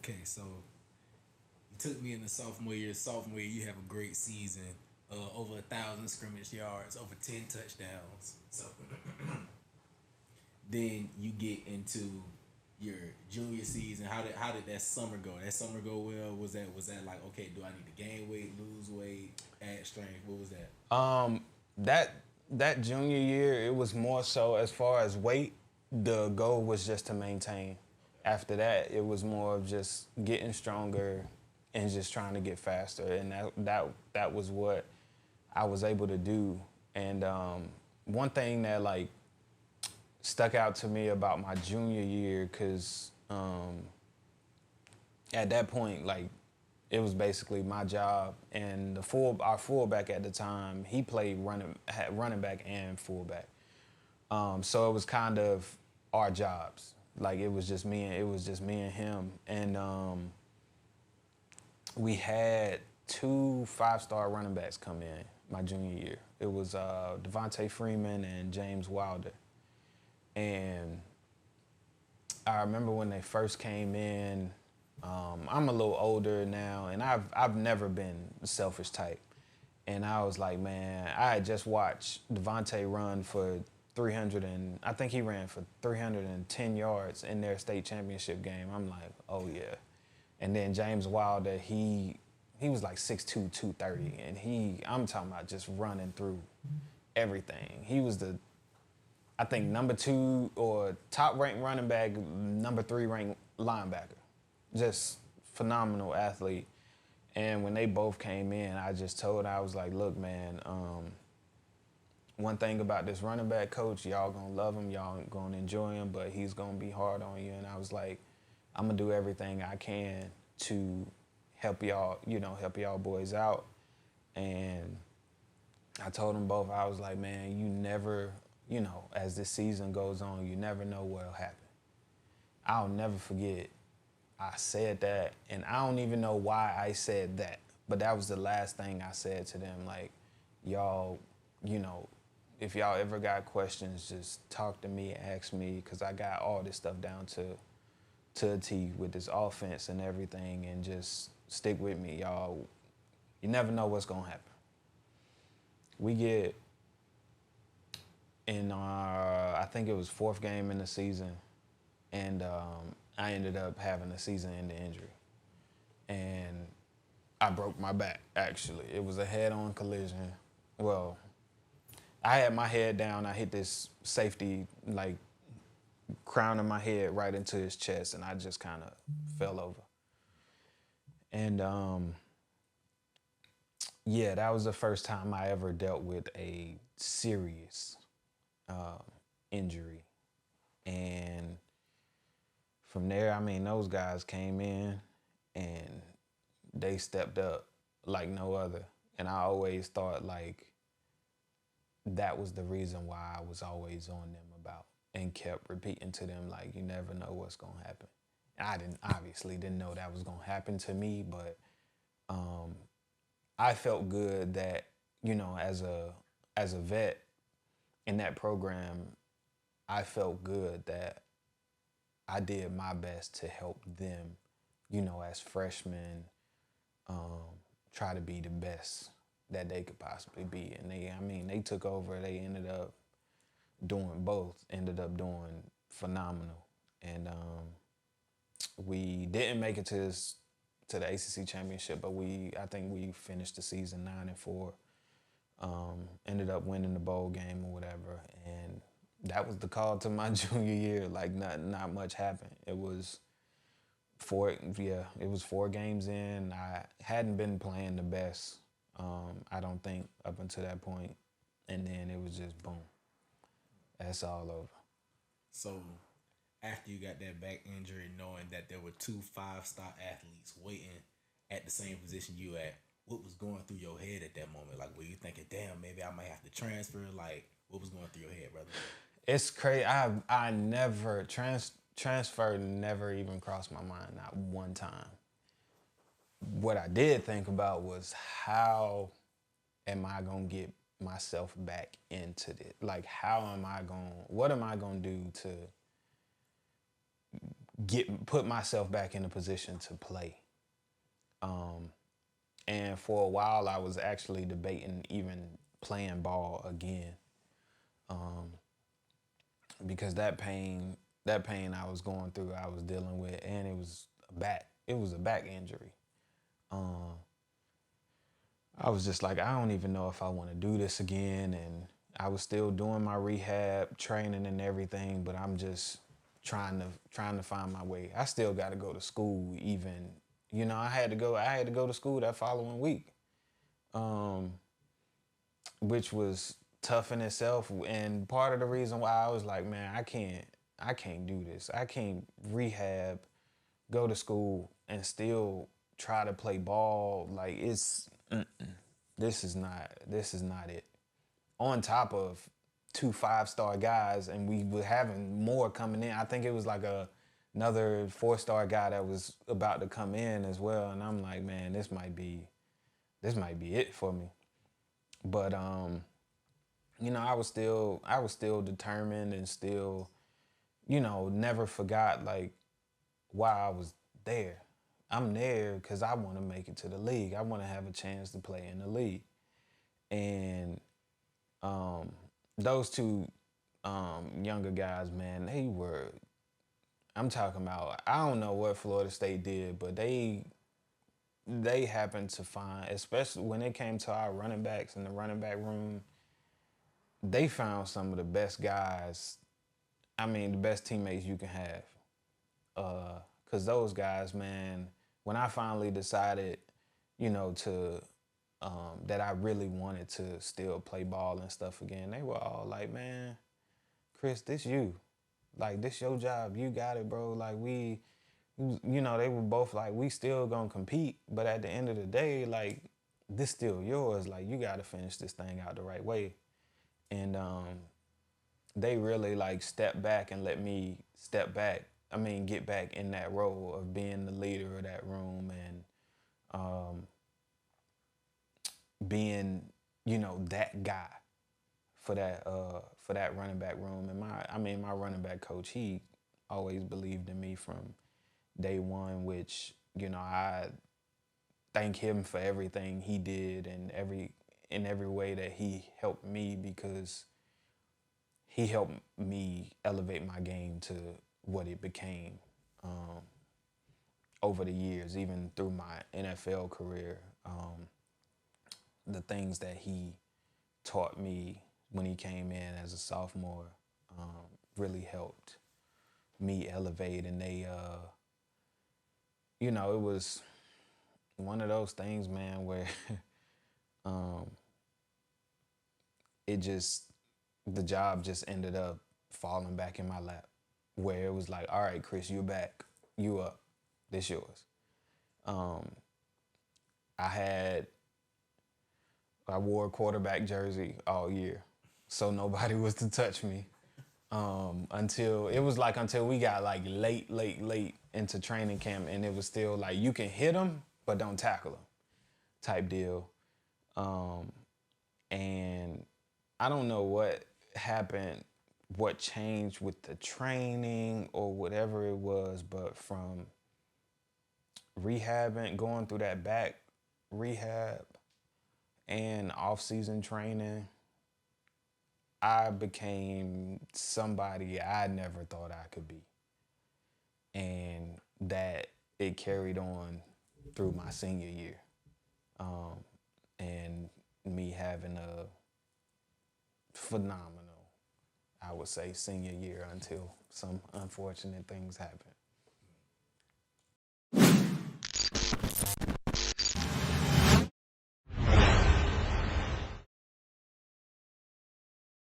Okay, so you took me in the sophomore year. Sophomore year, you have a great season. Over 1,000 scrimmage yards, over 10 touchdowns. So then you get into your junior season. How did that summer go? That summer go well? Was that like, okay? Do I need to gain weight, lose weight, add strength? What was that? That that junior year, it was more so as far as weight. The goal was just to maintain. After that, it was more of just getting stronger and just trying to get faster, and that was what I was able to do. And one thing that like stuck out to me about my junior year, cause at that point, like it was basically my job, and our fullback at the time, he played running back and fullback. So it was kind of our jobs. Like it was just me and him, and we had two five-star running backs come in my junior year. It was Devontae Freeman and James Wilder, and I remember when they first came in. I'm a little older now, and I've never been the selfish type. And I was like, man, I had just watched Devontae run for 300 and I think he ran for 310 yards in their state championship game. I'm like, oh yeah. And then James Wilder, he was like 6'2", 230, and I'm talking about just running through everything. He was I think number 2 or top ranked running back, number 3 ranked linebacker. Just phenomenal athlete. And when they both came in, I was like, look, man, one thing about this running back coach, y'all gonna love him, y'all gonna enjoy him, but he's gonna be hard on you. And I was like, I'm gonna do everything I can to help y'all, help y'all boys out. And I told them both, I was like, man, you never, as this season goes on, you never know what'll happen. I'll never forget I said that, and I don't even know why I said that, but that was the last thing I said to them. Like, y'all, if y'all ever got questions, just talk to me, ask me, because I got all this stuff down to a T with this offense and everything, and just stick with me, y'all. You never know what's gonna happen. We get in our, I think it was 4th game in the season, and I ended up having a season-ending injury. And I broke my back, actually. It was a head-on collision. Well, I had my head down. I hit this safety, like, crown of my head right into his chest, and I just kind of fell over. And, yeah, that was the first time I ever dealt with a serious injury. And from there, I mean, those guys came in and they stepped up like no other. And I always thought like that was the reason why I was always on them about and kept repeating to them like, you never know what's gonna happen. I obviously didn't know that was gonna happen to me, but I felt good that, as a vet in that program, I felt good that I did my best to help them, as freshmen, try to be the best that they could possibly be. And they took over. They ended up doing phenomenal. And we didn't make it to the ACC championship, but I think we finished the season 9-4. Ended up winning the bowl game or whatever, and that was the call to my junior year. Like not much happened. It was 4 games in. I hadn't been playing the best, I don't think, up until that point, and then it was just boom. That's all over. So after you got that back injury, knowing that there were two five-star athletes waiting at the same position you at, what was going through your head at that moment? Like, were you thinking, damn, maybe I might have to transfer? Like, what was going through your head, brother? It's crazy. I never transfer never even crossed my mind, not one time. What I did think about was how am I gonna get myself back into this? Like, what am I gonna do to put myself back in a position to play. And for a while, I was actually debating even playing ball again, because that pain I was going through, I was dealing with, and it was a back injury. I was just like, I don't even know if I want to do this again. And I was still doing my rehab training and everything, but I'm just trying to find my way. I still got to go to school even, I had to go to school that following week, which was tough in itself. And part of the reason why I was like, man, I can't do this. I can't rehab, go to school, and still try to play ball. Like, this is not it. On top of 2 5-star guys, and we were having more coming in. I think it was like another 4-star guy that was about to come in as well. And I'm like, man, this might be it for me. But I was still determined, and still, never forgot like why I was there. I'm there because I want to make it to the league. I want to have a chance to play in the league. And those two younger guys, man, I'm talking about, I don't know what Florida State did, but they happened to find, especially when it came to our running backs in the running back room, they found some of the best guys, the best teammates you can have. Because those guys, man, when I finally decided, to that I really wanted to still play ball and stuff again, they were all like, man, Chris, this you. Like, this your job. You got it, bro. Like, they were both like, we still gonna compete, but at the end of the day, like, this still yours. Like, you gotta finish this thing out the right way. And they really, like, stepped back and let me get back in that role of being the leader of that room, and being, that guy for that running back room. And my running back coach, he always believed in me from day one, which, I thank him for everything he did, and in every way that he helped me, because he helped me elevate my game to what it became over the years, even through my NFL career. The things that he taught me when he came in as a sophomore really helped me elevate. And they, it was one of those things, man, where the job just ended up falling back in my lap, where it was like, all right, Chris, you're back, you up, this yours. I wore a quarterback jersey all year, so nobody was to touch me until we got like late into training camp, and it was still like, you can hit them, but don't tackle them type deal. And I don't know what happened, what changed with the training or whatever it was, but from going through that back rehab and off-season training, I became somebody I never thought I could be. And that it carried on through my senior year. And me having a phenomenal, I would say, senior year, until some unfortunate things happened.